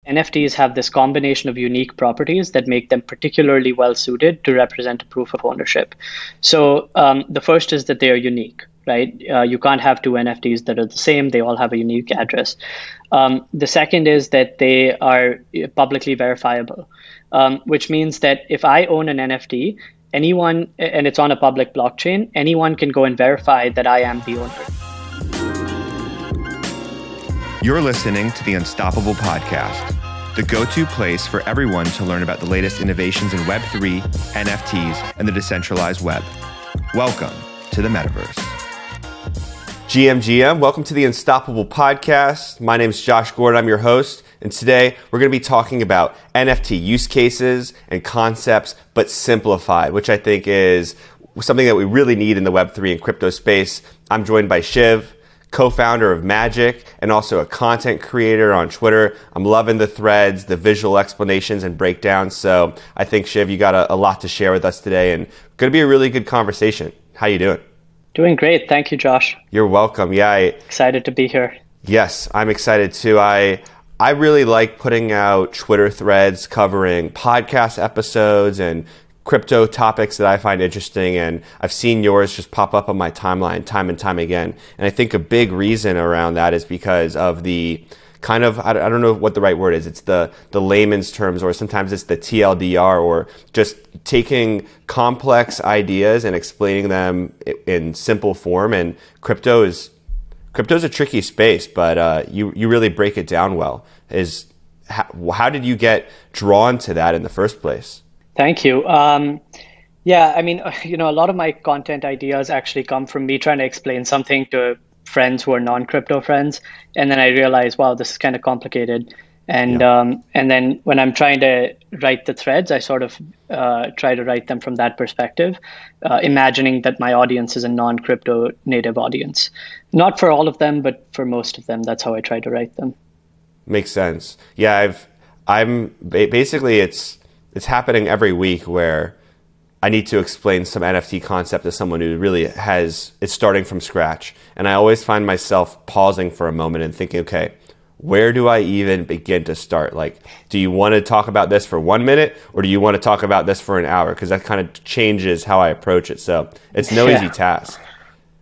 NFTs have this combination of unique properties that make them particularly well suited to represent a proof of ownership. So the first is that they are unique, right? You can't have two NFTs that are the same. They all have a unique address. The second is that they are publicly verifiable, which means that if I own an NFT, anyone, and it's on a public blockchain, anyone can go and verify that I am the owner. You're listening to the Unstoppable Podcast, the go-to place for everyone to learn about the latest innovations in Web3, NFTs, and the decentralized web. Welcome to the Metaverse. GM, welcome to the Unstoppable Podcast. My name is Josh Gordon, I'm your host, and today we're going to be talking about NFT use cases and concepts, but simplified, which I think is something that we really need in the Web3 and crypto space. I'm joined by Shiv, co-founder of Magik, and also a content creator on Twitter. I'm loving the threads, the visual explanations and breakdowns. So I think, Shiv, you got a lot to share with us today, and going to be a really good conversation. How you doing? Doing great. Thank you, Josh. You're welcome. Yeah. Excited to be here. Yes, I'm excited too. I really like putting out Twitter threads covering podcast episodes and crypto topics that I find interesting, and I've seen yours just pop up on my timeline time and time again. And I think a big reason around that is because of the kind of, I don't know what the right word is, it's the layman's terms, or sometimes it's the TLDR, or just taking complex ideas and explaining them in simple form. And crypto's a tricky space, but you really break it down well. How did you get drawn to that in the first place? Thank you. Yeah, I mean, a lot of my content ideas actually come from me trying to explain something to friends who are non-crypto friends. And then I realized, wow, this is kind of complicated. And and then when I'm trying to write the threads, I sort of try to write them from that perspective, imagining that my audience is a non-crypto native audience. Not for all of them, but for most of them. That's how I try to write them. Makes sense. Yeah, I'm basically it's happening every week where I need to explain some NFT concept to someone who really is starting from scratch. And I always find myself pausing for a moment and thinking, okay, where do I even begin to start? Like, do you want to talk about this for 1 minute, or do you want to talk about this for an hour? Because that kind of changes how I approach it. So it's no easy task.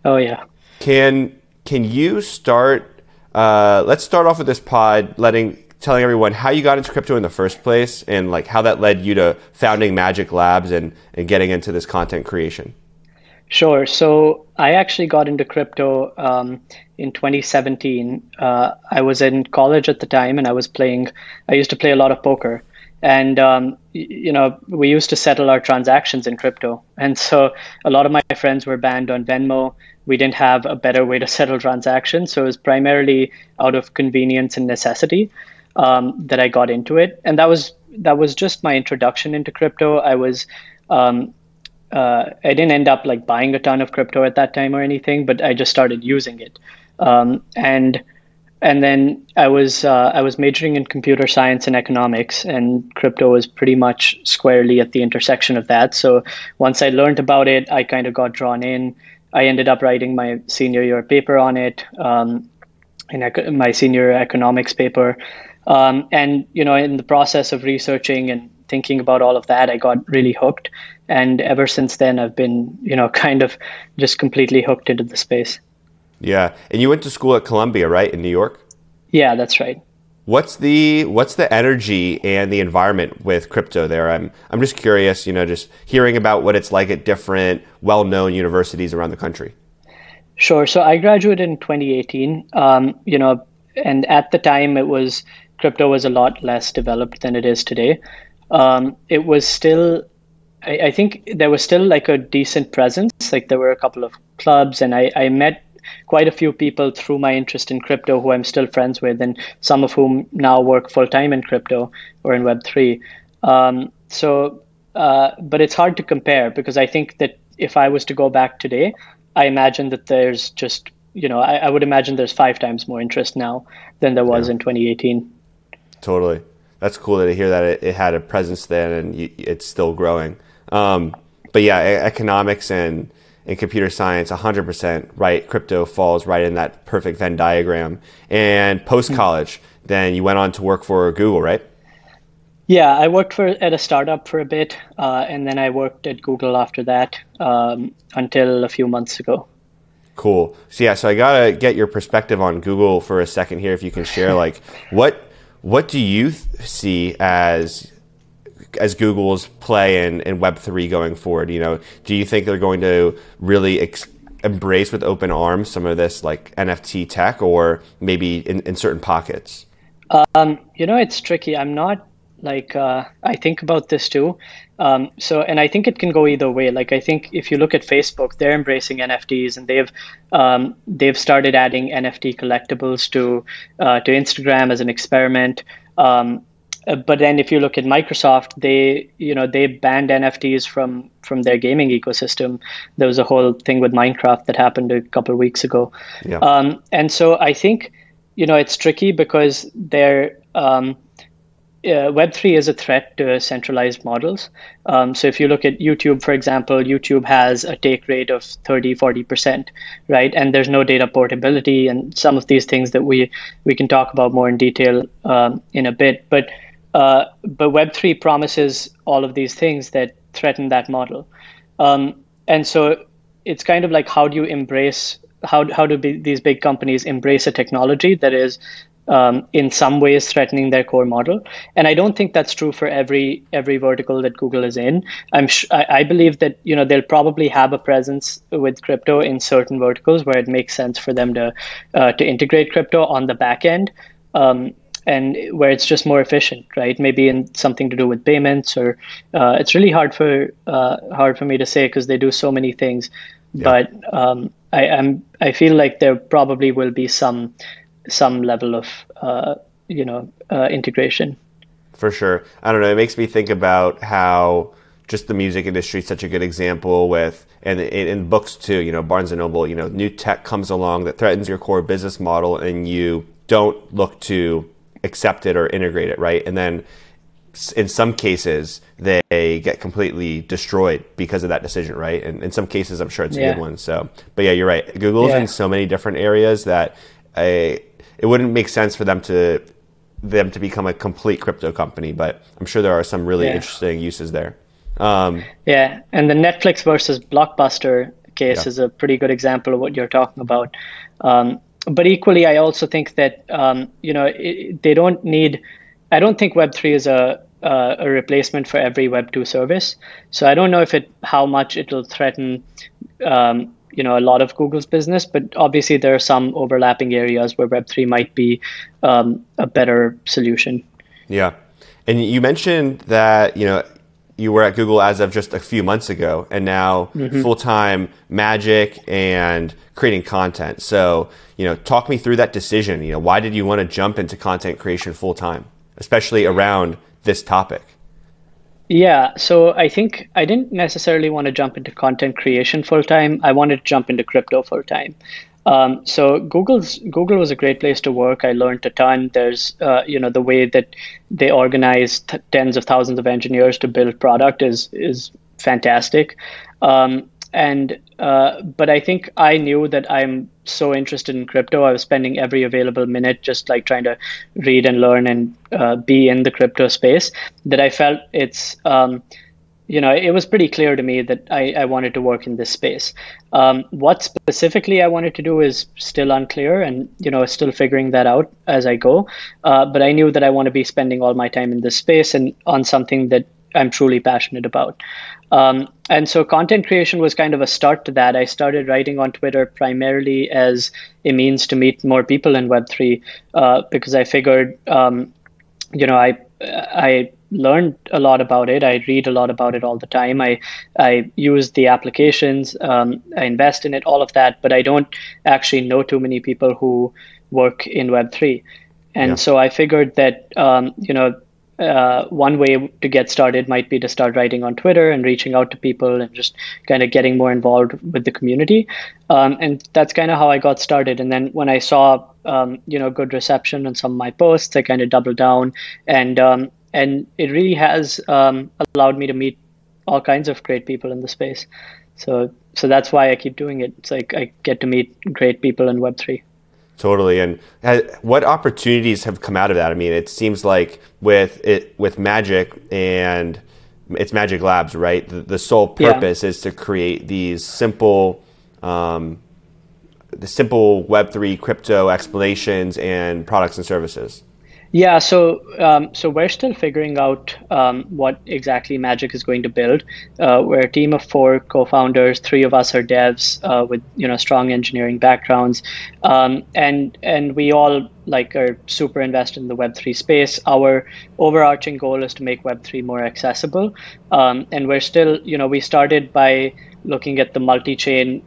Oh, yeah. Can you start, let's start off with this pod telling everyone how you got into crypto in the first place, and like how that led you to founding Magik Labs and getting into this content creation. Sure. So I actually got into crypto in 2017. I was in college at the time, and I used to play a lot of poker. And, we used to settle our transactions in crypto. And so a lot of my friends were banned on Venmo. We didn't have a better way to settle transactions. So it was primarily out of convenience and necessity that I got into it. And that was just my introduction into crypto. I didn't end up like buying a ton of crypto at that time or anything, but I just started using it. And then I was majoring in computer science and economics, and crypto was pretty much squarely at the intersection of that. So once I learned about it, I kind of got drawn in. I ended up writing my senior year paper on it, in my senior economics paper. And, in the process of researching and thinking about all of that, I got really hooked. And ever since then, I've been, kind of just completely hooked into the space. Yeah. And you went to school at Columbia, right? In New York? Yeah, that's right. What's the energy and the environment with crypto there? I'm just curious, just hearing about what it's like at different well-known universities around the country. Sure. So I graduated in 2018, and at the time crypto was a lot less developed than it is today. It was still, I think there was still like a decent presence. Like there were a couple of clubs, and I met quite a few people through my interest in crypto who I'm still friends with, and some of whom now work full time in crypto or in Web3. But it's hard to compare, because I think that if I was to go back today, I imagine that there's just, I would imagine there's 5 times more interest now than there was in 2018. Totally. That's cool to hear that it had a presence then, and it's still growing. But yeah, economics and computer science, 100% right. Crypto falls right in that perfect Venn diagram. And post-college, then you went on to work for Google, right? Yeah, I worked at a startup for a bit, and then I worked at Google after that until a few months ago. Cool. So yeah, so I gotta get your perspective on Google for a second here, if you can share, like, what do you see as Google's play in Web3 going forward? You know, do you think they're going to really embrace with open arms some of this like NFT tech, or maybe in certain pockets? It's tricky. I'm not like I think about this too. And I think it can go either way. Like I think if you look at Facebook, they're embracing NFTs, and they've started adding NFT collectibles to Instagram as an experiment. But then if you look at Microsoft, they banned NFTs from their gaming ecosystem. There was a whole thing with Minecraft that happened a couple of weeks ago. Yeah. And so I think it's tricky because they're Web3 is a threat to centralized models. So if you look at YouTube, for example, YouTube has a take rate of 30-40%, right? And there's no data portability and some of these things that we can talk about more in detail in a bit. But Web3 promises all of these things that threaten that model. And so it's kind of like, how do you embrace, how do these big companies embrace a technology that is in some ways threatening their core model? And I don't think that's true for every vertical that Google is in. I believe that they'll probably have a presence with crypto in certain verticals where it makes sense for them to integrate crypto on the back end, and where it's just more efficient, right? Maybe in something to do with payments, or it's really hard for me to say because they do so many things. Yeah. But I feel like there probably will be some level of integration. For sure. I don't know. It makes me think about how just the music industry is such a good example and in books too, Barnes and Noble, new tech comes along that threatens your core business model and you don't look to accept it or integrate it, right? And then in some cases, they get completely destroyed because of that decision, right? And in some cases, I'm sure it's a good one. So, but yeah, you're right. Google's in so many different areas that it wouldn't make sense for them to become a complete crypto company, but I'm sure there are some really interesting uses there. And the Netflix versus Blockbuster case is a pretty good example of what you're talking about. But equally, I also think that they don't need. I don't think Web3 is a replacement for every Web2 service. So I don't know how much it'll threaten a lot of Google's business, but obviously there are some overlapping areas where Web3 might be a better solution. Yeah. And you mentioned that, you were at Google as of just a few months ago, and now full-time Magik and creating content. So, talk me through that decision. Why did you want to jump into content creation full-time, especially around this topic? Yeah, so I think I didn't necessarily want to jump into content creation full-time. I wanted to jump into crypto full-time. So Google was a great place to work. I learned a ton. There's, the way that they organize tens of thousands of engineers to build product is fantastic. But I think I knew that I'm so interested in crypto. I was spending every available minute just like trying to read and learn and be in the crypto space, that I felt it was pretty clear to me that I wanted to work in this space. What specifically I wanted to do is still unclear, and still figuring that out as I go. But I knew that I want to be spending all my time in this space and on something that I'm truly passionate about. And so content creation was kind of a start to that. I started writing on Twitter primarily as a means to meet more people in Web3, because I figured, I learned a lot about it. I read a lot about it all the time. I use the applications, I invest in it, all of that, but I don't actually know too many people who work in Web3. And so I figured that, one way to get started might be to start writing on Twitter and reaching out to people and just kind of getting more involved with the community. And that's kind of how I got started. And then when I saw, good reception on some of my posts, I kind of doubled down, and it really has allowed me to meet all kinds of great people in the space. So that's why I keep doing it. It's like I get to meet great people in Web3. Totally. And what opportunities have come out of that? I mean, it seems like with Magik, and it's Magik Labs, right? The sole purpose is to create these simple, the simple Web3 crypto explanations and products and services. Yeah, so we're still figuring out what exactly Magik is going to build. We're a team of 4 co-founders. 3 of us are devs with strong engineering backgrounds, and we all are super invested in the Web3 space. Our overarching goal is to make Web3 more accessible, and we're still we started by looking at the multi-chain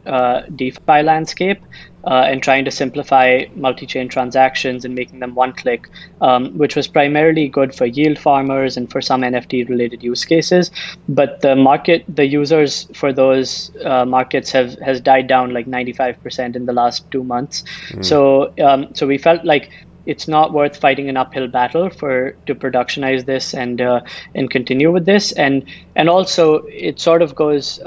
DeFi landscape and trying to simplify multi-chain transactions and making them one-click, which was primarily good for yield farmers and for some NFT-related use cases. But the users for those markets has died down like 95% in the last 2 months. So we felt like it's not worth fighting an uphill battle to productionize this and continue with this. And also it sort of goes.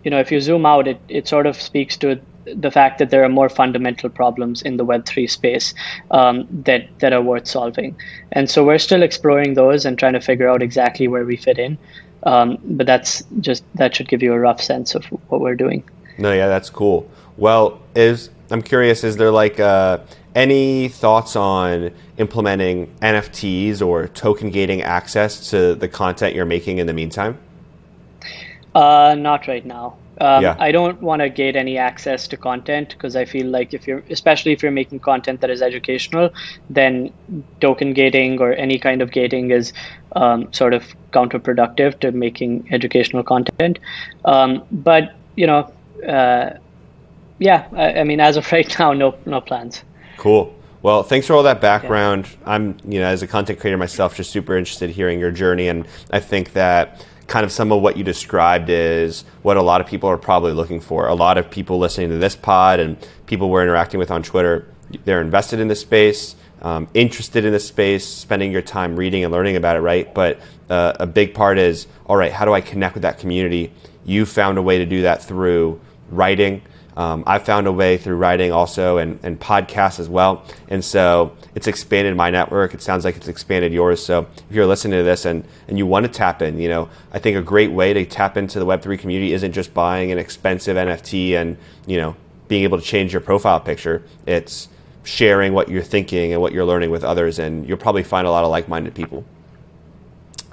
If you zoom out, it sort of speaks to the fact that there are more fundamental problems in the Web3 space that are worth solving. And so we're still exploring those and trying to figure out exactly where we fit in. But that should give you a rough sense of what we're doing. No, yeah, that's cool. Well, I'm curious, is there any thoughts on implementing NFTs or token gating access to the content you're making in the meantime? Not right now. I don't want to gate any access to content because I feel like especially if you're making content that is educational, then token gating or any kind of gating is sort of counterproductive to making educational content. But I mean, as of right now, no plans. Cool. Well, thanks for all that background. Yeah. I'm, as a content creator myself, just super interested in hearing your journey, and I think that kind of some of what you described is what a lot of people are probably looking for. A lot of people listening to this pod and people we're interacting with on Twitter, they're invested in this space, interested in this space, spending your time reading and learning about it, right? But a big part is, all right, how do I connect with that community? You found a way to do that through writing. I've found a way through writing also and podcasts as well. And so it's expanded my network. It sounds like it's expanded yours. So if you're listening to this and you want to tap in, I think a great way to tap into the Web3 community isn't just buying an expensive NFT and, being able to change your profile picture. It's sharing what you're thinking and what you're learning with others. And you'll probably find a lot of like-minded people.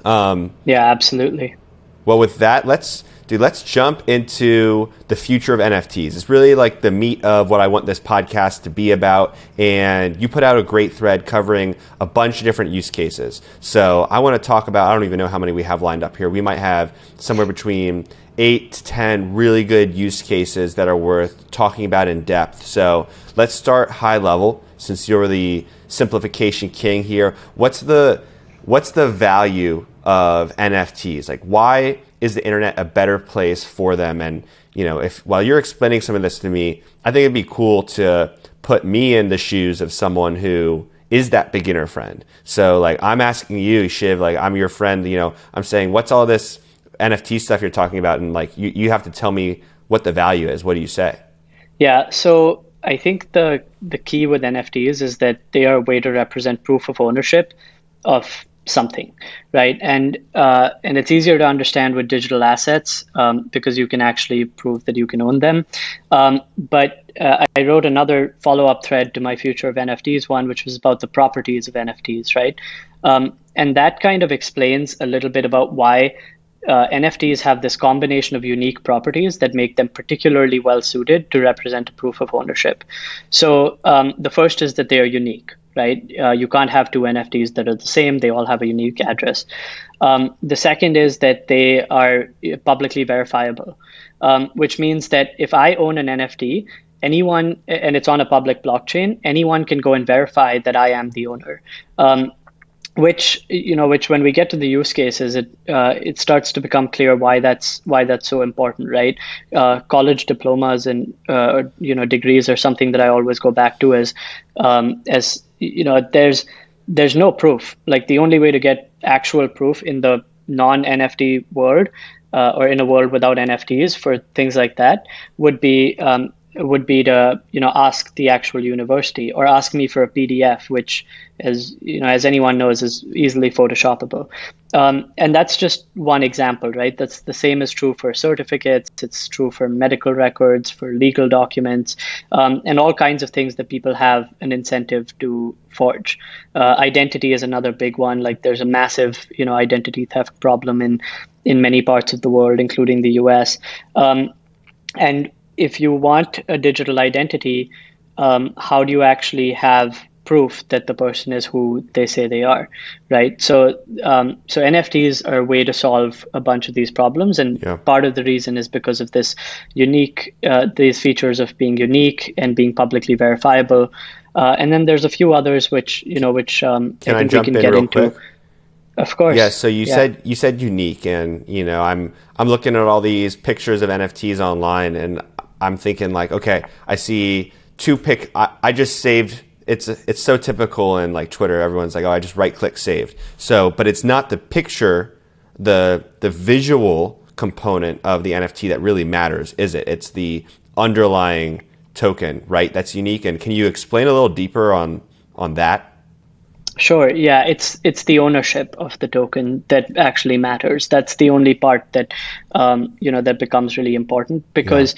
Yeah, absolutely. Well, with that, let's jump into the future of NFTs. It's really like the meat of what I want this podcast to be about. And you put out a great thread covering a bunch of different use cases. So I want to talk about, I don't even know how many we have lined up here. We might have somewhere between 8 to 10 really good use cases that are worth talking about in depth. So let's start high level, since you're the simplification king here. What's the value of NFTs? Like, why is the internet a better place for them? And, while you're explaining some of this to me, I think it'd be cool to put me in the shoes of someone who is that beginner friend. So I'm asking you, Shiv, I'm your friend, I'm saying, what's all this NFT stuff you're talking about? And you have to tell me what the value is. What do you say? Yeah. So I think the key with NFTs is that they are a way to represent proof of ownership of something, right? And it's easier to understand with digital assets because you can actually prove that you can own them. But I wrote another follow-up thread to my Future of NFTs one, which was about the properties of NFTs, right? And that kind of explains a little bit about why NFTs have this combination of unique properties that make them particularly well suited to represent a proof of ownership. So the first is that they are unique, right? You can't have 2 NFTs that are the same. They all have a unique address. The second is that they are publicly verifiable, which means that if I own an NFT, anyone, and it's on a public blockchain, anyone can go and verify that I am the owner. Which when we get to the use cases, it starts to become clear why that's so important, right? College diplomas and degrees are something that I always go back to as there's no proof. Like, the only way to get actual proof in the non-NFT world or in a world without NFTs for things like that would be would be to ask the actual university or ask me for a PDF, which, as anyone knows, is easily Photoshopable. And that's just one example, right? That's the same is true for certificates. It's true for medical records, for legal documents, and all kinds of things that people have an incentive to forge. Identity is another big one. Like there's a massive, identity theft problem in many parts of the world, including the US. And if you want a digital identity, how do you actually have proof that the person is who they say they are, right? So NFTs are a way to solve a bunch of these problems, and part of the reason is because of this these features of being unique and being publicly verifiable. And then there's a few others which I think we can get into. Quick? Of course. Yeah. So you said unique, and I'm looking at all these pictures of NFTs online, and I'm thinking like, okay, I see I just saved. It's so typical in like Twitter. Everyone's like, oh, I just right click saved. So, but it's not the picture, the visual component of the NFT that really matters, is it? It's the underlying token, right? That's unique. And can you explain a little deeper on that? Sure. Yeah, it's the ownership of the token that actually matters. That's the only part that that becomes really important, because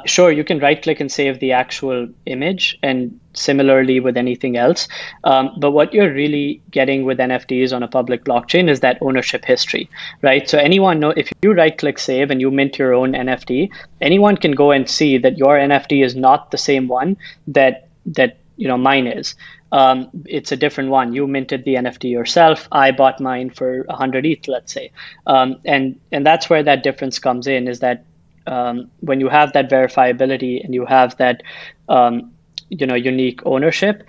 sure, you can right click and save the actual image, and similarly with anything else. But what you're really getting with NFTs on a public blockchain is that ownership history, right? So if you right click save and you mint your own NFT, anyone can go and see that your NFT is not the same one that mine is. It's a different one. You minted the NFT yourself. I bought mine for 100 ETH, let's say. And that's where that difference comes in, is that when you have that verifiability and you have that unique ownership,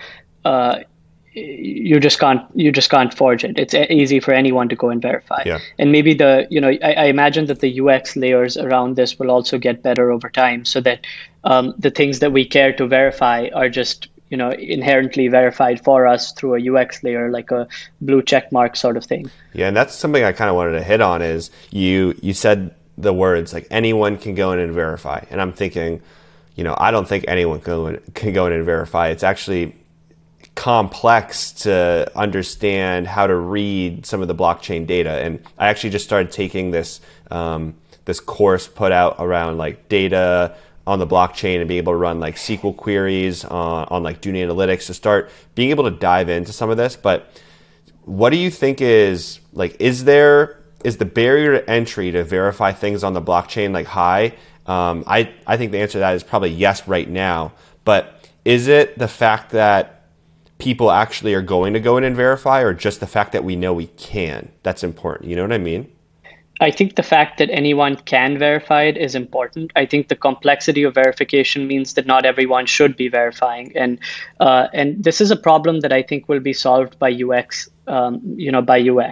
you just can't forge it. It's easy for anyone to go and verify. Yeah. And maybe I imagine that the UX layers around this will also get better over time, so that the things that we care to verify are just inherently verified for us through a UX layer, like a blue check mark sort of thing. Yeah, and that's something I kind of wanted to hit on. Is you said the words like anyone can go in and verify, and I'm thinking, I don't think anyone can go in and verify. It's actually complex to understand how to read some of the blockchain data. And I actually just started taking this course put out around like data on the blockchain and being able to run like SQL queries on like Dune Analytics to start being able to dive into some of this. But what do you think is the barrier to entry to verify things on the blockchain like high? I think the answer to that is probably yes right now. But is it the fact that people actually are going to go in and verify, or just the fact that we know we can? That's important. You know what I mean? I think the fact that anyone can verify it is important. I think the complexity of verification means that not everyone should be verifying, and this is a problem that I think will be solved by UX,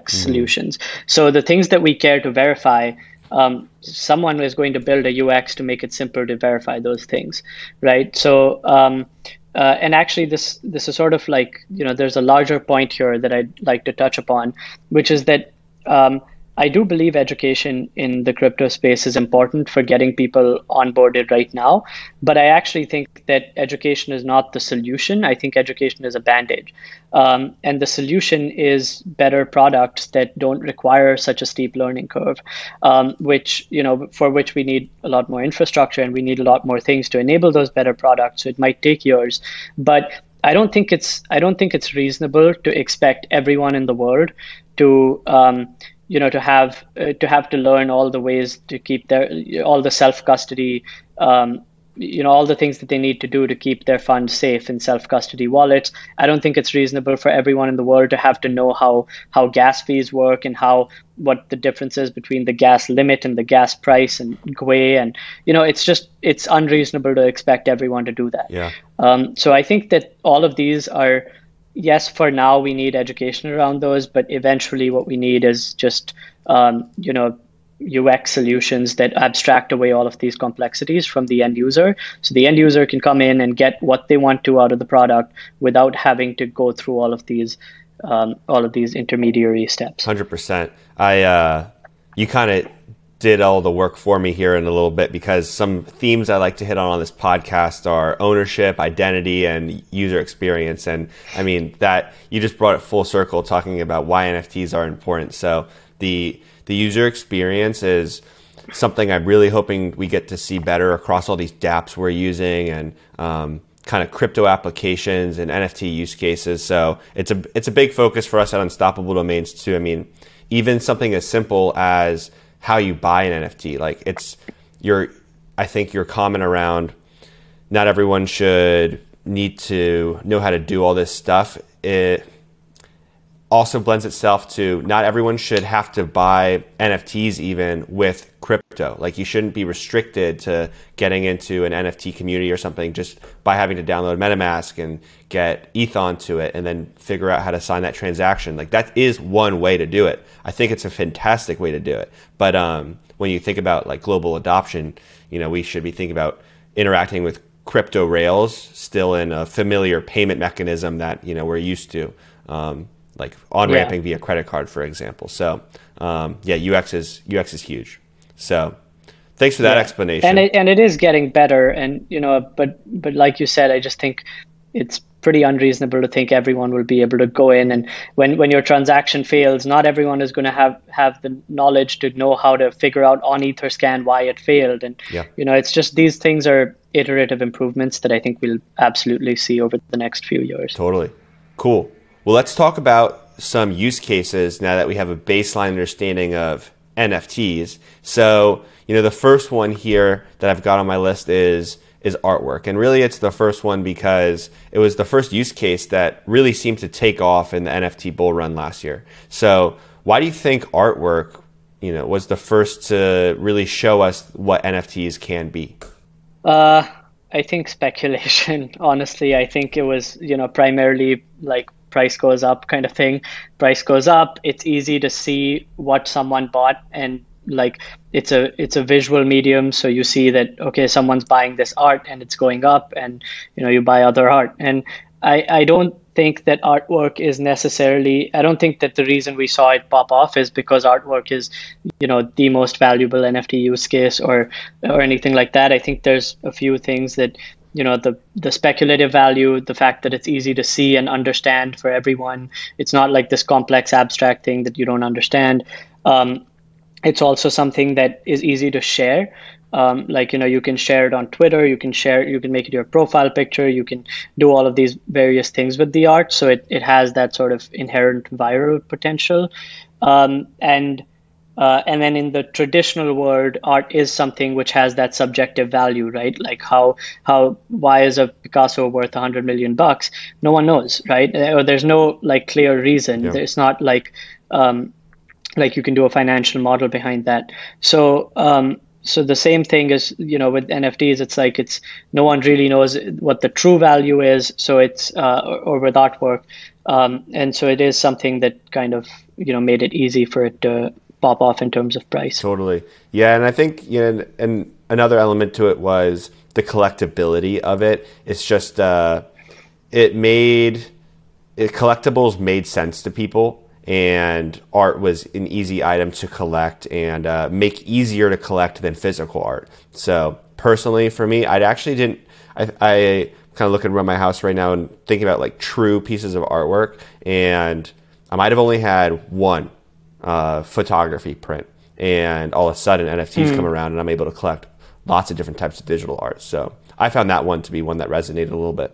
solutions. So the things that we care to verify, someone is going to build a UX to make it simpler to verify those things, right? So and actually, this is sort of like there's a larger point here that I'd like to touch upon, which is that I do believe education in the crypto space is important for getting people onboarded right now. But I actually think that education is not the solution. I think education is a band-aid. And the solution is better products that don't require such a steep learning curve, for which we need a lot more infrastructure, and we need a lot more things to enable those better products. So it might take years. But I don't think it's reasonable to expect everyone in the world to to have to learn all the ways to keep all the self-custody, all the things that they need to do to keep their funds safe in self-custody wallets. I don't think it's reasonable for everyone in the world to have to know how gas fees work and what the difference is between the gas limit and the gas price and GWE. And, it's unreasonable to expect everyone to do that. Yeah. So I think that all of these are, yes, for now we need education around those, but eventually what we need is just, UX solutions that abstract away all of these complexities from the end user. So the end user can come in and get what they want to out of the product without having to go through all of these intermediary steps. 100%. You kind of did all the work for me here in a little bit, because some themes I like to hit on this podcast are ownership, identity, and user experience. And I mean, that you just brought it full circle talking about why NFTs are important. So the user experience is something I'm really hoping we get to see better across all these dApps we're using, and kind of crypto applications and NFT use cases. So it's a big focus for us at Unstoppable Domains too. I mean, even something as simple as how you buy an NFT. Like I think your comment around not everyone should need to know how to do all this stuff, it also blends itself to not everyone should have to buy NFTs even with crypto. Like, you shouldn't be restricted to getting into an NFT community or something just by having to download MetaMask and get ETH onto it and then figure out how to sign that transaction. Like, that is one way to do it. I think it's a fantastic way to do it. But when you think about like global adoption, we should be thinking about interacting with crypto rails still in a familiar payment mechanism that we're used to. Like on-ramping via credit card, for example. So, UX is huge. So, thanks for that explanation. And it is getting better. And but like you said, I just think it's pretty unreasonable to think everyone will be able to go in, and when your transaction fails, not everyone is going to have the knowledge to know how to figure out on Etherscan why it failed. And it's just, these things are iterative improvements that I think we'll absolutely see over the next few years. Totally. Cool. Well, let's talk about some use cases now that we have a baseline understanding of NFTs. So, the first one here that I've got on my list is artwork. And really, it's the first one because it was the first use case that really seemed to take off in the NFT bull run last year. So why do you think artwork, was the first to really show us what NFTs can be? I think speculation, honestly. I think it was, primarily like price goes up kind of thing. Price goes up, it's easy to see what someone bought, and like it's a visual medium, so you see that, okay, someone's buying this art and it's going up, and you buy other art. And I don't think that artwork is necessarily, I don't think that the reason we saw it pop off is because artwork is the most valuable NFT use case or anything like that. I think there's a few things that the speculative value, the fact that it's easy to see and understand for everyone. It's not like this complex abstract thing that you don't understand. It's also something that is easy to share. You can share it on Twitter, you can make it your profile picture, you can do all of these various things with the art. So it has that sort of inherent viral potential. And then in the traditional world, art is something which has that subjective value, right? Like why is a Picasso worth $100 million? No one knows, right? Or there's no like clear reason. Yeah. It's not like you can do a financial model behind that. So the same thing is, with NFTs, it's no one really knows what the true value is. So it's or with artwork, and so it is something that kind of made it easy for it to pop off in terms of price. Totally. Yeah. And I think, and another element to it was the collectability of it. It's just, collectibles made sense to people, and art was an easy item to collect and make easier to collect than physical art. So personally for me, I kind of looking around my house right now and thinking about like true pieces of artwork, and I might have only had one photography print, and all of a sudden NFTs come around and I'm able to collect lots of different types of digital art. So I found that one to be one that resonated a little bit.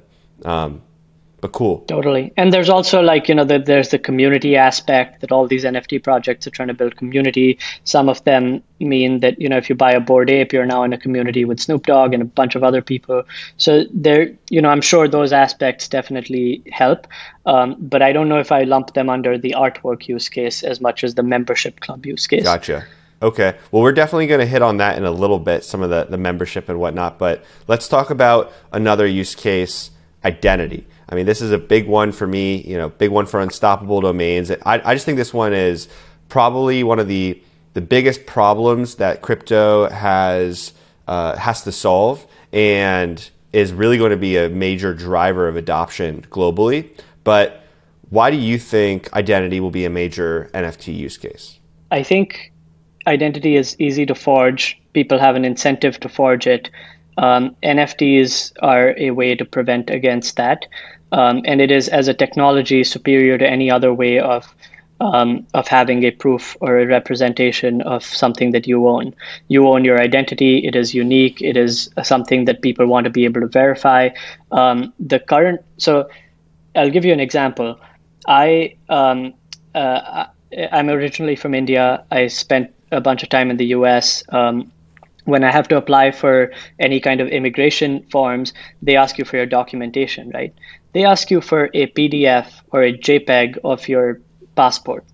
But cool. Totally. And there's also there's the community aspect, that all these NFT projects are trying to build community. Some of them mean that, if you buy a Bored Ape, you're now in a community with Snoop Dogg and a bunch of other people. So there, I'm sure those aspects definitely help. But I don't know if I lump them under the artwork use case as much as the membership club use case. Gotcha. Okay. Well, we're definitely going to hit on that in a little bit, some of the membership and whatnot. But let's talk about another use case, identity. I mean, this is a big one for me, big one for Unstoppable Domains. I just think this one is probably one of the biggest problems that crypto has to solve, and is really going to be a major driver of adoption globally. But why do you think identity will be a major NFT use case? I think identity is easy to forge. People have an incentive to forge it. NFTs are a way to prevent against that, and it is as a technology superior to any other way of having a proof or a representation of something that you own. You own your identity. It is unique. It is something that people want to be able to verify. So I'll give you an example. I'm originally from India. I spent a bunch of time in the US. When I have to apply for any kind of immigration forms, they ask you for your documentation, right? They ask you for a PDF or a JPEG of your passport.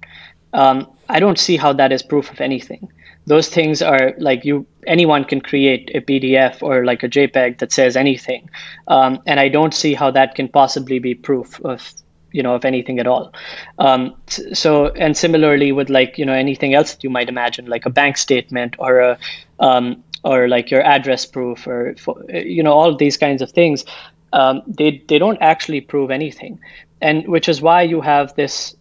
I don't see how that is proof of anything. Those things are like anyone can create a PDF or like a JPEG that says anything. And I don't see how that can possibly be proof of anything at all. And similarly with anything else that you might imagine, like a bank statement or like your address proof or all of these kinds of things, they don't actually prove anything, and which is why you have this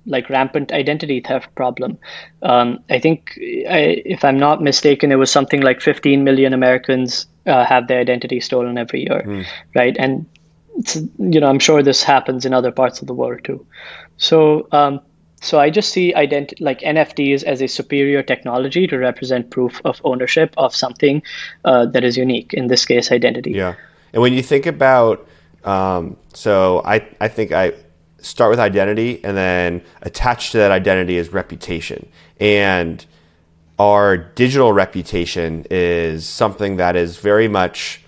like rampant identity theft problem. I think, if I'm not mistaken, it was something like 15 million Americans have their identity stolen every year, right? And I'm sure this happens in other parts of the world too. So I just see like NFTs as a superior technology to represent proof of ownership of something that is unique. In this case, identity. Yeah, and when you think about, so I think I start with identity, and then attached to that identity is reputation. And our digital reputation is something that is very much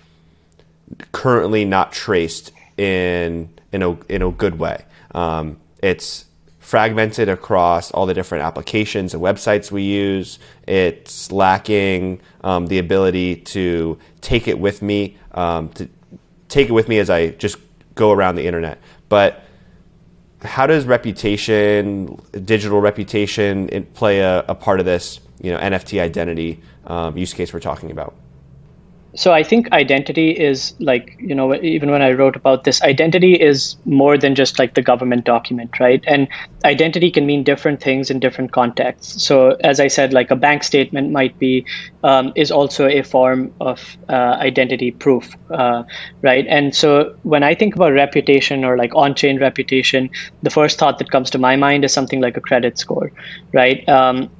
currently not traced in a good way. It's fragmented across all the different applications and websites we use. It's lacking the ability to take it with me, as I just go around the internet. But how does digital reputation, play a part of this, NFT identity use case we're talking about? So I think identity is like, even when I wrote about this, identity is more than just like the government document, right? And identity can mean different things in different contexts. So as I said, like a bank statement might be, is also a form of identity proof, right? And so when I think about reputation or like on-chain reputation, the first thought that comes to my mind is something like a credit score, right?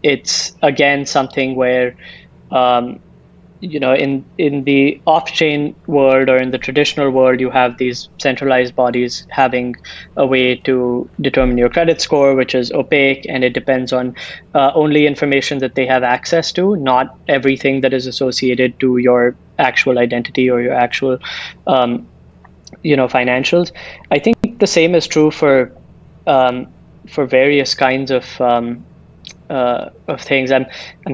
It's again something where, in the off-chain world or in the traditional world, you have these centralized bodies having a way to determine your credit score, which is opaque, and it depends on only information that they have access to, not everything that is associated to your actual identity or your actual, financials. I think the same is true for various kinds of things. I'm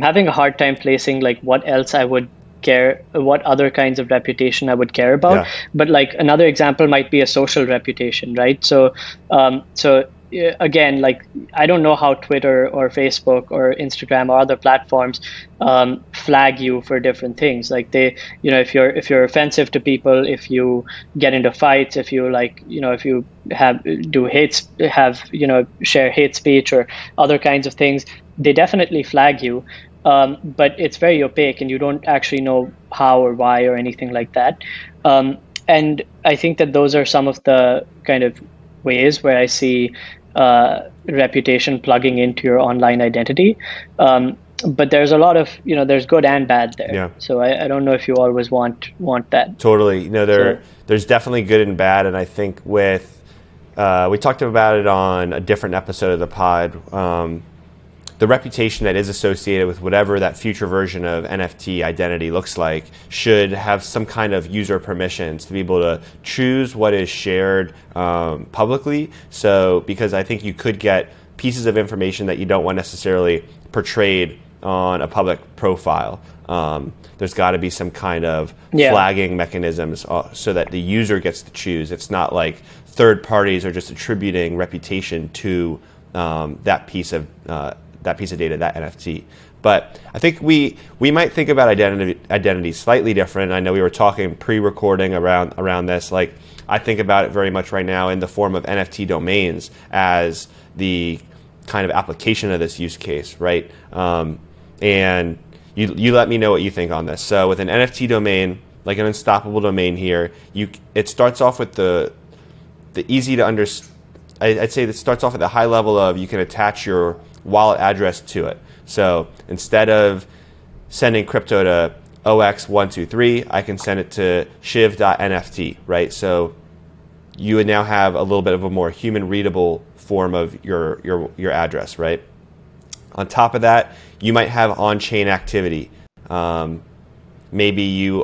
having a hard time placing like what else I would care, what other kinds of reputation I would care about. Yeah. But like another example might be a social reputation, right? So again, like I don't know how Twitter or Facebook or Instagram or other platforms flag you for different things. Like they, if you're offensive to people, if you get into fights, if you if you share hate speech or other kinds of things, they definitely flag you. But it's very opaque, and you don't actually know how or why or anything like that. And I think that those are some of the kind of ways where I see reputation plugging into your online identity. But there's a lot of, there's good and bad there. Yeah. So I don't know if you always want that. Totally. There's definitely good and bad. And I think we talked about it on a different episode of the pod. The reputation that is associated with whatever that future version of NFT identity looks like should have some kind of user permissions to be able to choose what is shared publicly. So, because I think you could get pieces of information that you don't want necessarily portrayed on a public profile. There's got to be some kind of flagging mechanisms so that the user gets to choose. It's not like third parties are just attributing reputation to that piece of data, that NFT. But I think we might think about identity slightly different. I know we were talking pre-recording around this. Like I think about it very much right now in the form of NFT domains as the kind of application of this use case, right? and you let me know what you think on this. So with an NFT domain, like an unstoppable domain here, it starts off with the easy to understand. I'd say that starts off at the high level of you can attach your wallet address to it. So instead of sending crypto to OX123, I can send it to shiv.nft, right? So you would now have a little bit of a more human readable form of your address, right? On top of that, you might have on-chain activity. Maybe you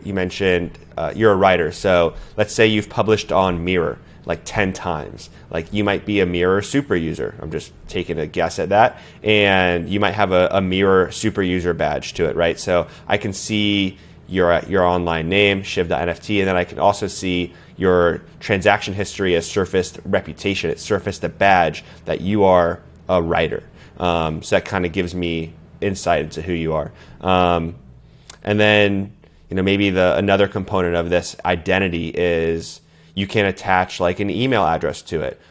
mentioned you're a writer. So let's say you've published on Mirror like 10 times. Like you might be a Mirror super user. I'm just taking a guess at that. And you might have a Mirror super user badge to it, right? So I can see your online name, shiv.nft, and then I can also see your transaction history has surfaced reputation. It surfaced a badge that you are a writer. So that kind of gives me insight into who you are. And then, maybe another component of this identity is you can attach like an email address to it,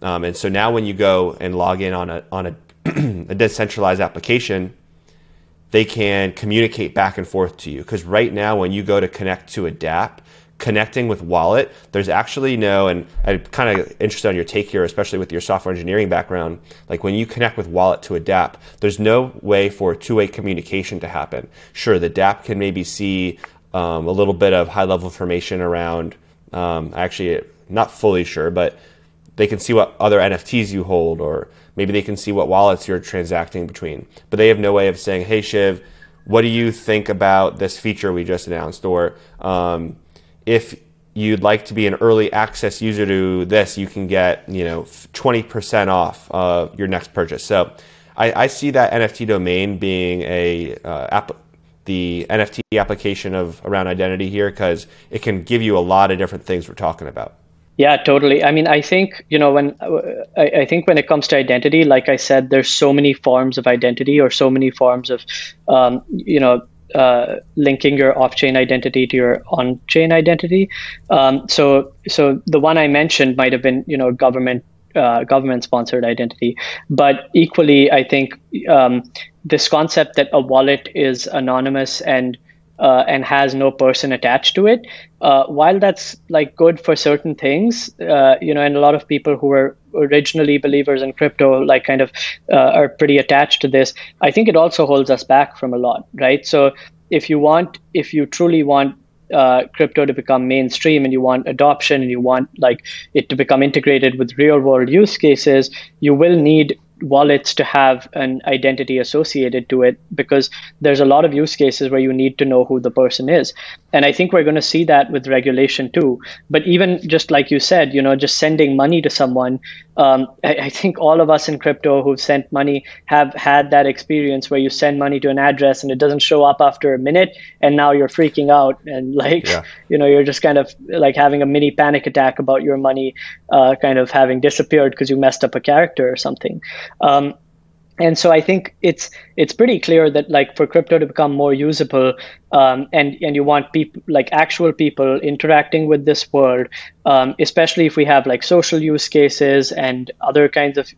and so now when you go and log in on a a decentralized application, they can communicate back and forth to you. Because right now, when you go to connect to a dApp, connecting with wallet, there's actually and I'm kind of interested on your take here, especially with your software engineering background. Like when you connect with wallet to a dApp, there's no way for two-way communication to happen. Sure, the dApp can maybe see a little bit of high-level information around, actually not fully sure, but they can see what other NFTs you hold, or maybe they can see what wallets you're transacting between. But they have no way of saying, hey, Shiv, what do you think about this feature we just announced? Or if you'd like to be an early access user to this, you can get 20% off your next purchase. So I see that NFT domain being the NFT application around identity here, because it can give you a lot of different things we're talking about. Yeah, totally. I mean, I think, when it comes to identity, like I said, there's so many forms of identity, or so many forms of, linking your off-chain identity to your on-chain identity. So the one I mentioned might have been, government-sponsored identity. But equally, I think this concept that a wallet is anonymous and has no person attached to it, while that's like good for certain things, and a lot of people who were originally believers in crypto, like kind of are pretty attached to this, I think it also holds us back from a lot, right? So if you truly want crypto to become mainstream, and you want adoption, and you want like it to become integrated with real world use cases, you will need wallets to have an identity associated to it, because there's a lot of use cases where you need to know who the person is. And I think we're going to see that with regulation too. But even just like you said, just sending money to someone, I think all of us in crypto who've sent money have had that experience where you send money to an address and it doesn't show up after a minute, and now you're freaking out, and you're just kind of like having a mini panic attack about your money kind of having disappeared because you messed up a character or something. And so I think it's pretty clear that like for crypto to become more usable, and you want people, like actual people interacting with this world, especially if we have like social use cases and other kinds of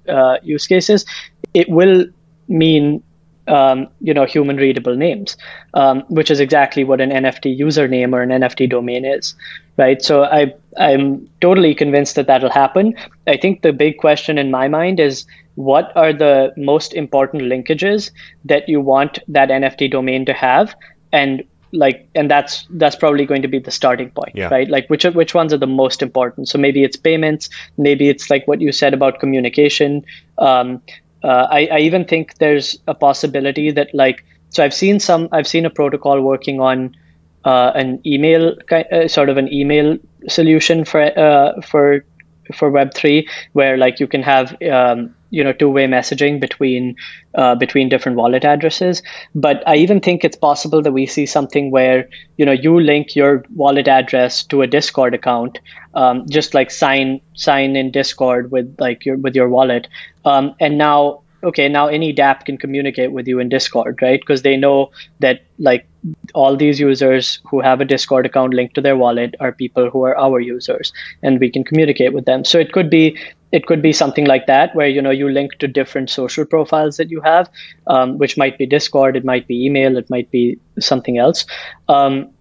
use cases, it will mean human readable names, which is exactly what an NFT username or an NFT domain is, right? So I'm totally convinced that that'll happen. I think the big question in my mind is, what are the most important linkages that you want that NFT domain to have? And that's probably going to be the starting point, right? Like which ones are the most important? So maybe it's payments, maybe it's like what you said about communication. I even think there's a possibility that so I've seen a protocol working on an email sort of an email solution for Web3, where like you can have two-way messaging between different wallet addresses. But I even think it's possible that we see something where you link your wallet address to a Discord account, just like sign in Discord with your wallet, and now any dApp can communicate with you in Discord, right? Because they know that like all these users who have a Discord account linked to their wallet are people who are our users, and we can communicate with them. So it could be it could be something like that, where you link to different social profiles that you have, which might be Discord, it might be email, it might be something else, and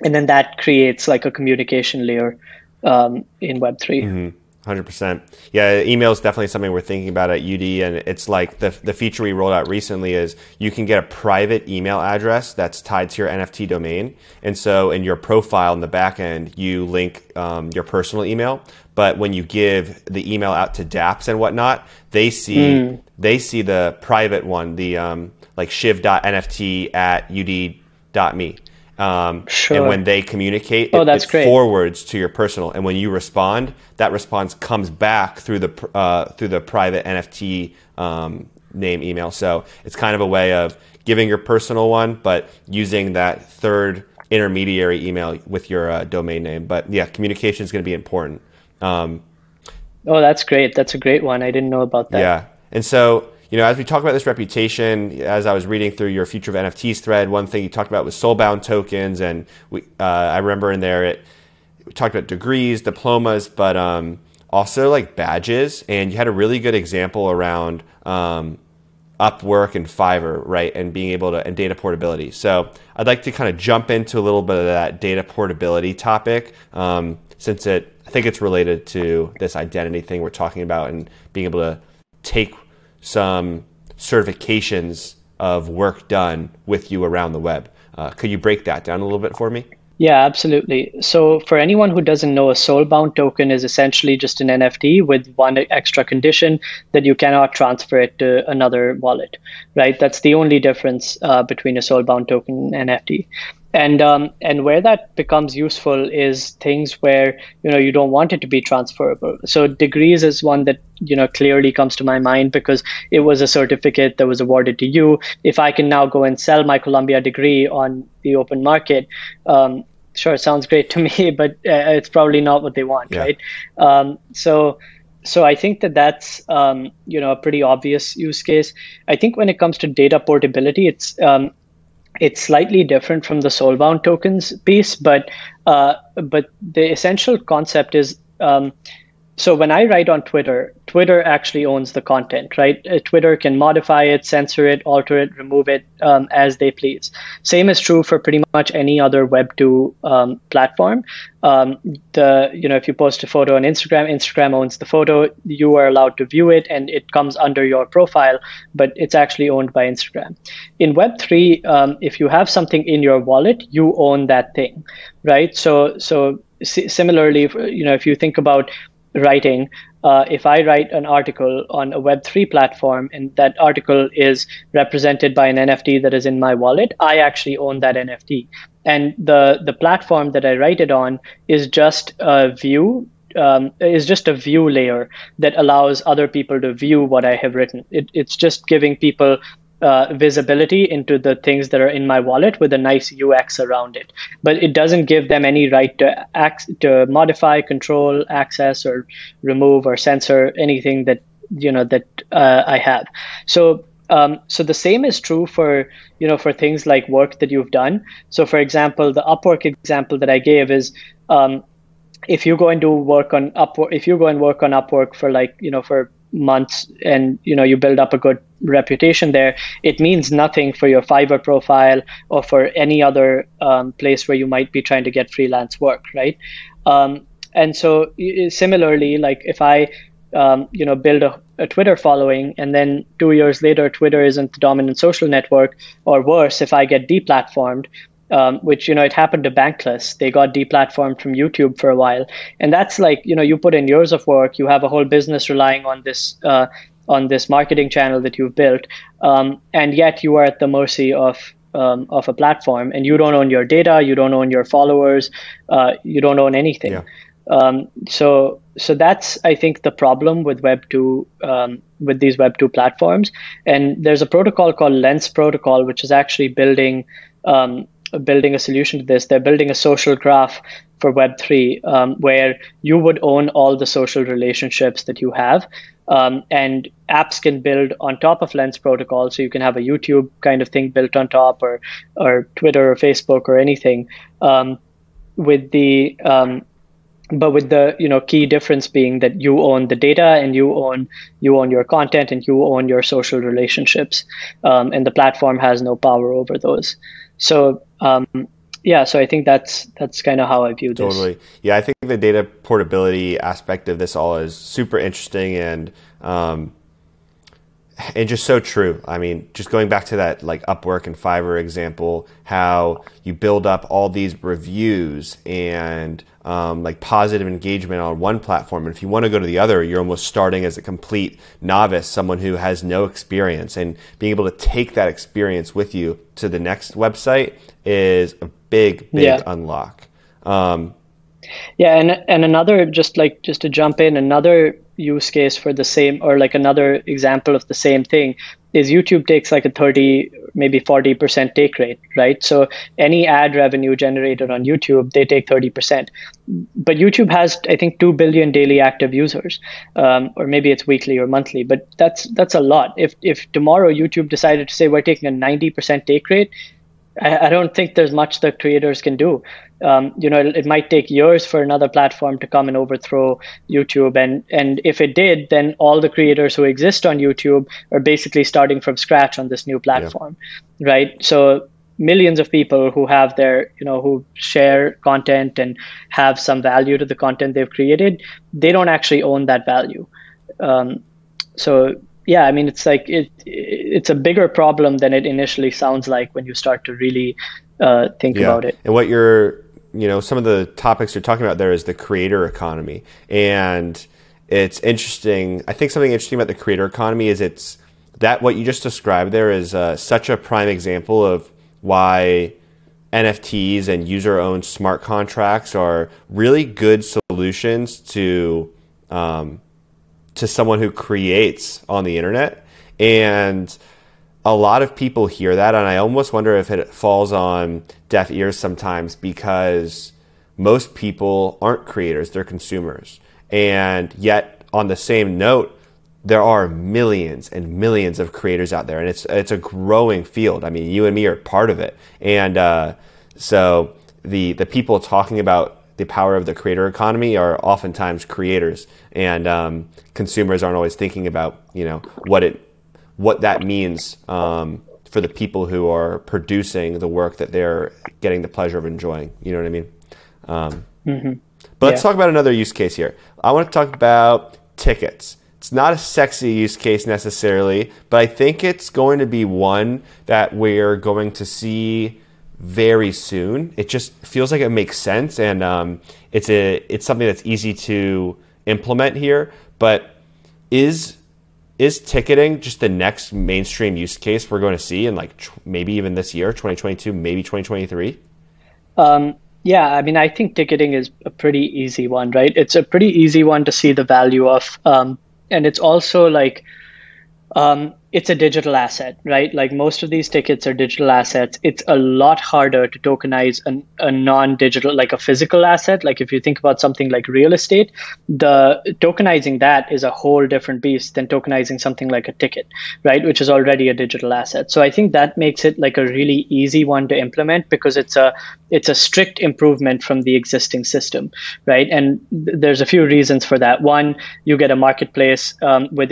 then that creates like a communication layer in Web3. 100%. Yeah, email is definitely something we're thinking about at UD, and it's like the feature we rolled out recently is you can get a private email address that's tied to your NFT domain, and so in your profile in the back end, you link your personal email. But when you give the email out to dApps and whatnot, they see the private one, the like shiv.nft@ud.me. Sure. And when they communicate, that's it great. forwards to your personal. And when you respond, that response comes back through the private NFT name email. So it's kind of a way of giving your personal one, but using that third intermediary email with your domain name. But yeah, communication is going to be important. That's great. That's a great one. I didn't know about that. Yeah. And so, as we talk about this reputation, as I was reading through your Future of NFTs thread, one thing you talked about was soulbound tokens. And I remember in there, we talked about degrees, diplomas, but also like badges. And you had a really good example around Upwork and Fiverr, right? And being able to, and data portability. So I'd like to kind of jump into a little bit of that data portability topic, since I think it's related to this identity thing we're talking about and being able to take some certifications of work done with you around the web. Could you break that down a little bit for me? Yeah, absolutely. So for anyone who doesn't know, a soulbound token is essentially just an NFT with one extra condition, that you cannot transfer it to another wallet, right? That's the only difference between a soulbound token and NFT. And where that becomes useful is things where you don't want it to be transferable. So degrees is one that clearly comes to my mind, because it was a certificate that was awarded to you. If I can now go and sell my Columbia degree on the open market, sure, it sounds great to me, but it's probably not what they want, right? So I think that's a pretty obvious use case. I think when it comes to data portability, it's slightly different from the soulbound tokens piece, but the essential concept is, so when I write on Twitter, Twitter actually owns the content, right? Twitter can modify it, censor it, alter it, remove it as they please. Same is true for pretty much any other Web2 platform. If you post a photo on Instagram, Instagram owns the photo. You are allowed to view it, and it comes under your profile, but it's actually owned by Instagram. In Web3, if you have something in your wallet, you own that thing, right? So similarly, if you think about writing, if I write an article on a Web3 platform and that article is represented by an NFT that is in my wallet, I actually own that NFT. And the platform that I write it on is just a view layer that allows other people to view what I have written. It's just giving people visibility into the things that are in my wallet with a nice UX around it, but it doesn't give them any right to modify, control, access, or remove or censor anything that I have. So the same is true for things like work that you've done. So for example, the Upwork example that I gave is, if you go and work on Upwork for for months, and you build up a good reputation there, it means nothing for your Fiverr profile or for any other place where you might be trying to get freelance work, right? And so similarly, like if I build a Twitter following, and then 2 years later Twitter isn't the dominant social network, or worse, if I get deplatformed, which it happened to Bankless. They got deplatformed from YouTube for a while, and that's like you put in years of work, you have a whole business relying on this marketing channel that you've built, and yet you are at the mercy of a platform, and you don't own your data, you don't own your followers, you don't own anything. Yeah. So that's, I think, the problem with Web2, with these Web2 platforms. And there's a protocol called Lens Protocol, which is actually building a solution to this. They're building a social graph for Web3, where you would own all the social relationships that you have. And apps can build on top of Lens Protocol. So you can have a YouTube kind of thing built on top, or Twitter or Facebook or anything, with the but with the key difference being that you own the data, and you own your content, and you own your social relationships, and the platform has no power over those. So yeah, so I think that's kind of how I view this. Totally. Yeah, I think the data portability aspect of this all is super interesting and just so true. I mean, just going back to that like Upwork and Fiverr example, how you build up all these reviews and like positive engagement on one platform, and if you want to go to the other, you're almost starting as a complete novice, someone who has no experience, and being able to take that experience with you to the next website is a big unlock. Yeah, and another, just to jump in, another use case for the same, or like another example of the same thing, is YouTube takes like a 30, maybe 40% take rate, right? So any ad revenue generated on YouTube, they take 30%. But YouTube has, I think, 2 billion daily active users, or maybe it's weekly or monthly, but that's a lot. If tomorrow YouTube decided to say we're taking a 90% take rate, I don't think there's much that creators can do. It might take years for another platform to come and overthrow YouTube. And if it did, then all the creators who exist on YouTube are basically starting from scratch on this new platform, right? So millions of people who have who share content and have some value to the content they've created, they don't actually own that value. So yeah, I mean, it's like it's a bigger problem than it initially sounds like when you start to really think about it. And what some of the topics you're talking about there is the creator economy. And it's interesting. I think something interesting about the creator economy is what you just described there is such a prime example of why NFTs and user-owned smart contracts are really good solutions to someone who creates on the internet. And a lot of people hear that, and I almost wonder if it falls on deaf ears sometimes, because most people aren't creators, they're consumers. And yet, on the same note, there are millions and millions of creators out there, and it's a growing field. I mean, you and me are part of it. And so the people talking about the power of the creator economy are oftentimes creators, and consumers aren't always thinking about what that means for the people who are producing the work that they're getting the pleasure of enjoying. You know what I mean? But let's talk about another use case here. I want to talk about tickets. It's not a sexy use case necessarily, but I think it's going to be one that we're going to see very soon. It just feels like it makes sense, and it's something that's easy to implement here. But is ticketing just the next mainstream use case we're going to see in maybe even this year, 2022, maybe 2023? Yeah, I mean, I think ticketing is a pretty easy one, right? It's a pretty easy one to see the value of, and it's also it's a digital asset, right? Like most of these tickets are digital assets. It's a lot harder to tokenize a non-digital, like a physical asset. Like if you think about something like real estate, the tokenizing that is a whole different beast than tokenizing something like a ticket, right? Which is already a digital asset. So I think that makes it like a really easy one to implement, because it's a strict improvement from the existing system, right? And there's a few reasons for that. One, you get a marketplace with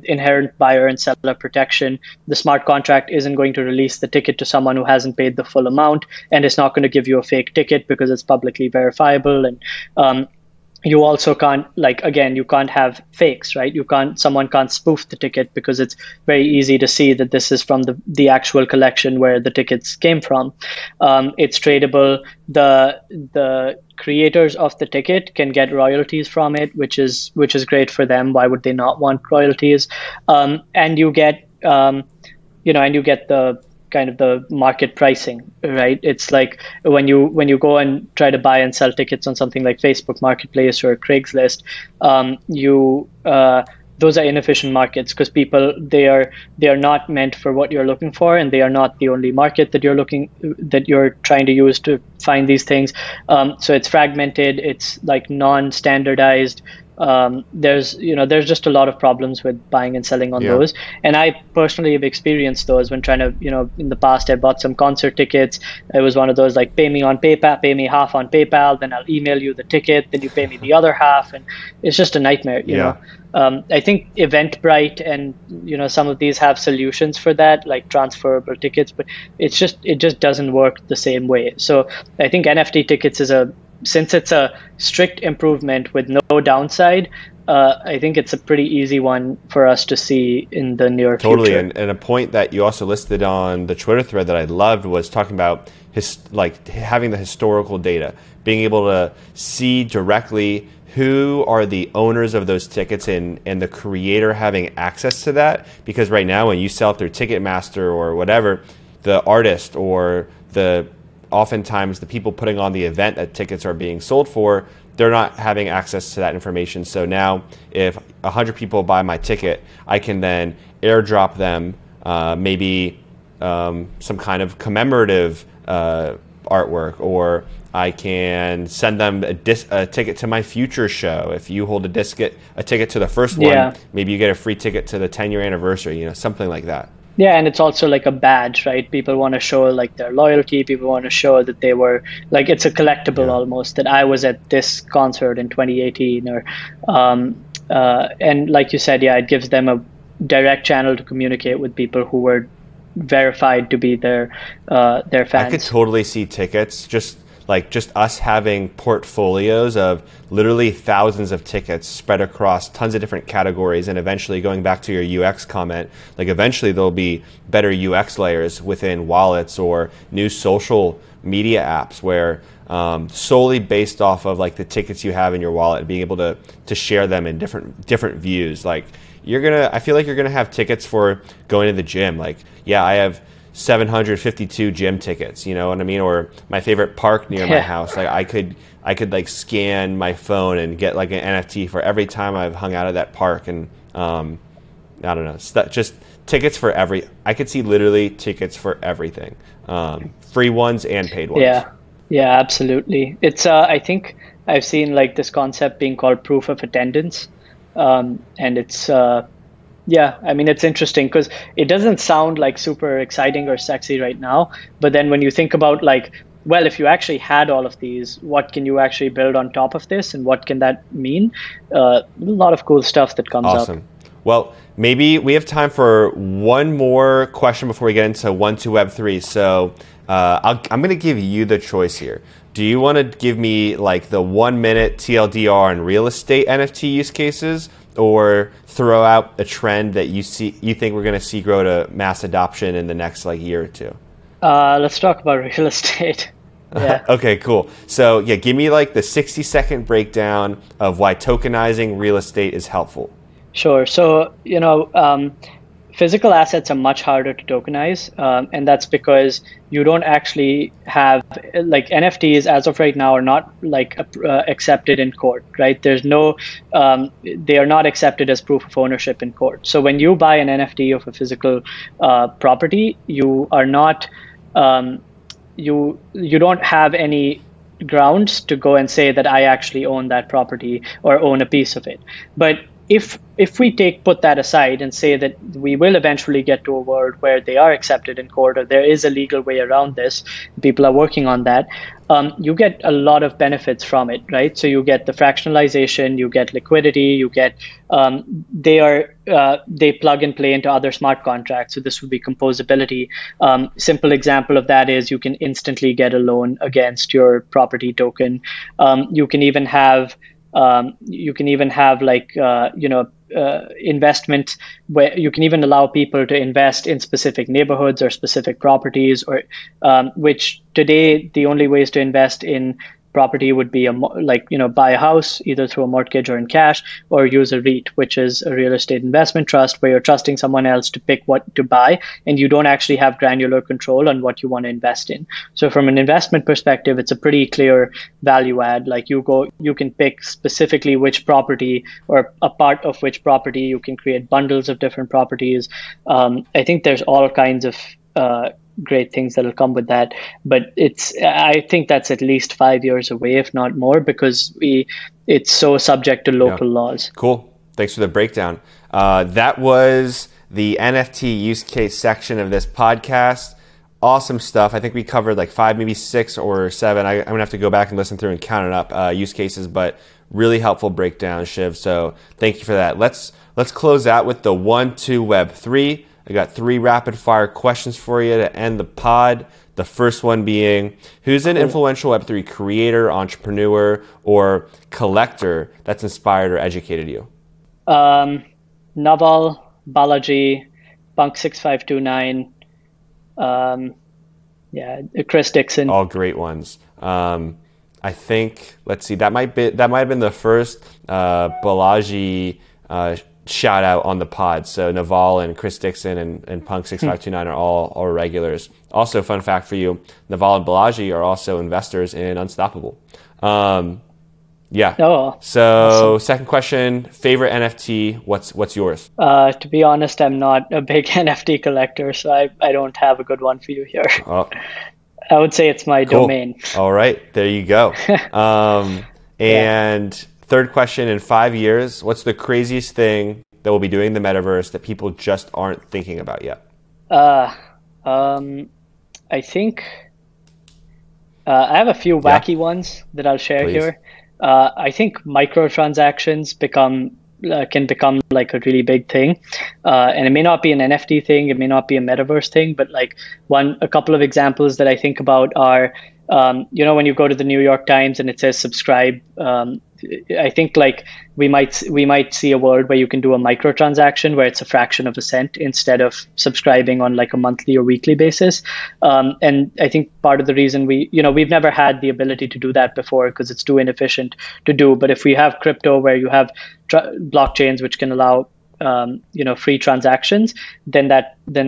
inherent buyer and seller protection. The smart contract isn't going to release the ticket to someone who hasn't paid the full amount, and it's not going to give you a fake ticket because it's publicly verifiable. And you also can't, you can't have fakes, right? Someone can't spoof the ticket, because it's very easy to see that this is from the actual collection where the tickets came from. It's tradable. The creators of the ticket can get royalties from it, which is great for them. Why would they not want royalties? And you get, the kind of the market pricing, right? It's like when you go and try to buy and sell tickets on something like Facebook Marketplace or Craigslist, those are inefficient markets, because people, they are not meant for what you're looking for, and they are not the only market that you're trying to use to find these things. So it's fragmented, it's like non-standardized, there's just a lot of problems with buying and selling on Yeah. those. And I personally have experienced those when trying to, in the past I bought some concert tickets. It was one of those like, pay me on PayPal, pay me half on PayPal, then I'll email you the ticket, then you pay me the other half, and it's just a nightmare. Yeah. I think Eventbrite and some of these have solutions for that, like transferable tickets, but it just doesn't work the same way. So I think NFT tickets since it's a strict improvement with no downside, I think it's a pretty easy one for us to see in the near Totally. future. And a point that you also listed on the Twitter thread that I loved was talking about having the historical data, being able to see directly who are the owners of those tickets and the creator having access to that. Because right now when you sell through Ticketmaster or whatever, the artist or oftentimes the people putting on the event that tickets are being sold for, they're not having access to that information. So now if 100 people buy my ticket, I can then airdrop them maybe some kind of commemorative artwork, or I can send them a ticket to my future show. If you hold a ticket to the first one, maybe you get a free ticket to the 10-year anniversary, something like that. Yeah, and it's also like a badge, right? People want to show like their loyalty. People want to show that they were like, it's a collectible almost, that I was at this concert in 2018, or and like you said, it gives them a direct channel to communicate with people who were verified to be their fans. I could totally see tickets just us having portfolios of literally thousands of tickets spread across tons of different categories, and eventually, going back to your UX comment, like eventually there'll be better UX layers within wallets or new social media apps where solely based off of like the tickets you have in your wallet, being able to share them in different views. Like I feel like you're gonna have tickets for going to the gym. Like, I have 752 gym tickets, you know what I mean? Or my favorite park near my house. Like I could like scan my phone and get like an NFT for every time I've hung out at that park. And I don't know, just tickets for I could see literally tickets for everything, free ones and paid ones. Yeah, absolutely. It's I think I've seen like this concept being called proof of attendance, and it's I mean, it's interesting because it doesn't sound like super exciting or sexy right now. But then when you think about like, well, if you actually had all of these, what can you actually build on top of this? And what can that mean? A lot of cool stuff that comes up. Awesome. Well, maybe we have time for one more question before we get into 1.2 Web3. So I'm going to give you the choice here. Do you want to give me like the 1 minute TLDR on real estate NFT use cases, or throw out a trend that you think we're going to see grow to mass adoption in the next like year or two? Let's talk about real estate. Yeah. Okay, cool. So give me like the 60-second breakdown of why tokenizing real estate is helpful. Sure. So, physical assets are much harder to tokenize, and that's because you don't actually have, like, NFTs as of right now are not like accepted in court, right? There's no, they are not accepted as proof of ownership in court. So when you buy an NFT of a physical property, you are not, you don't have any grounds to go and say that I actually own that property or own a piece of it. But if we put that aside and say that we will eventually get to a world where they are accepted in court, or there is a legal way around this, people are working on that, you get a lot of benefits from it, right? So you get the fractionalization, you get liquidity, you get they plug and play into other smart contracts. So this would be composability. Simple example of that is you can instantly get a loan against your property token. You can even have like investment, where you can even allow people to invest in specific neighborhoods or specific properties, or which today the only ways to invest in property would be buy a house either through a mortgage or in cash, or use a REIT, which is a real estate investment trust, where you're trusting someone else to pick what to buy, and you don't actually have granular control on what you want to invest in. So from an investment perspective, it's a pretty clear value add. Like you can pick specifically which property or a part of which property. You can create bundles of different properties. I think there's all kinds of great things that'll come with that, but I think that's at least 5 years away, if not more, because it's so subject to local laws. Cool. Thanks for the breakdown. That was the NFT use case section of this podcast. Awesome stuff. I think we covered like 5, maybe 6 or 7. I'm going to have to go back and listen through and count it up, use cases, but really helpful breakdown, Shiv. So thank you for that. Let's close out with the 1, 2 Web3. I got 3 rapid fire questions for you to end the pod. The first one being, who's an influential Web3 creator, entrepreneur, or collector that's inspired or educated you? Naval, Balaji, Punk6529, Chris Dixon. All great ones. I think, let's see, that might have been the first Balaji shout out on the pod. So Naval and Chris Dixon and Punk6529 are all regulars. Also, fun fact for you, Naval and Balaji are also investors in Unstoppable. Yeah. Oh, so awesome. Second question, favorite NFT, what's yours? To be honest, I'm not a big NFT collector, so I don't have a good one for you here. Oh. I would say it's my domain. All right, there you go. And third question, in 5 years, what's the craziest thing that we'll be doing in the metaverse that people just aren't thinking about yet? I think I have a few wacky ones that I'll share here. I think microtransactions can become like a really big thing, and it may not be an NFT thing, it may not be a metaverse thing, but like a couple of examples that I think about are, when you go to the New York Times and it says subscribe, I think like we might see a world where you can do a microtransaction where it's a fraction of a cent instead of subscribing on like a monthly or weekly basis. And I think part of the reason we've never had the ability to do that before because it's too inefficient to do. But if we have crypto where you have blockchains which can allow free transactions, then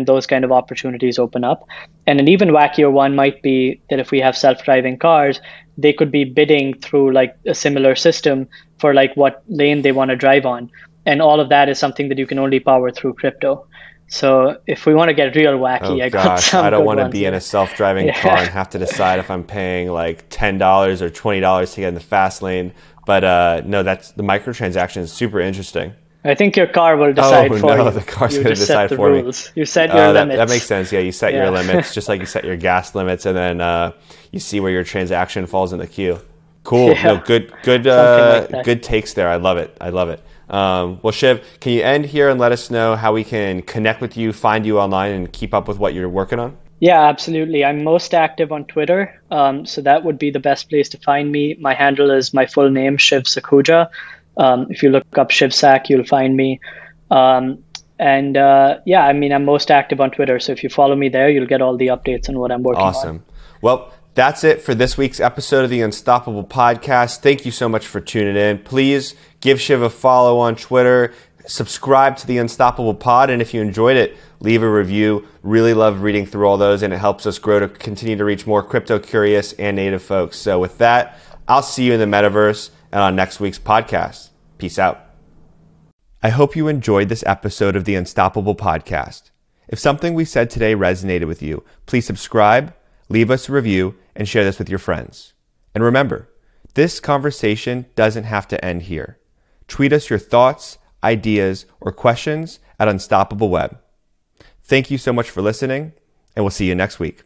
those kind of opportunities open up. And an even wackier one might be that if we have self-driving cars, they could be bidding through like a similar system for like what lane they want to drive on. And all of that is something that you can only power through crypto. So if we want to get real wacky, I don't want to be in a self-driving car and have to decide if I'm paying like $10 or $20 to get in the fast lane. But no, that's the microtransaction is super interesting. I think your car will decide for you. The car's going to decide for me. You set your limits. That makes sense. Yeah, you set your limits, just like you set your gas limits, and then you see where your transaction falls in the queue. Cool. Yeah. No, good takes there. I love it. Well, Shiv, can you end here and let us know how we can connect with you, find you online, and keep up with what you're working on? Yeah, absolutely. I'm most active on Twitter, so that would be the best place to find me. My handle is my full name, Shiv Sakhuja. If you look up Shiv Sak, you'll find me. I'm most active on Twitter. So if you follow me there, you'll get all the updates on what I'm working on. Awesome. Well, that's it for this week's episode of the Unstoppable Podcast. Thank you so much for tuning in. Please give Shiv a follow on Twitter. Subscribe to the Unstoppable Pod. And if you enjoyed it, leave a review. Really love reading through all those, and it helps us grow to continue to reach more crypto curious and native folks. So with that, I'll see you in the metaverse and on next week's podcast. Peace out. I hope you enjoyed this episode of the Unstoppable Podcast. If something we said today resonated with you, please subscribe, leave us a review, and share this with your friends. And remember, this conversation doesn't have to end here. Tweet us your thoughts, ideas, or questions at Unstoppable Web. Thank you so much for listening, and we'll see you next week.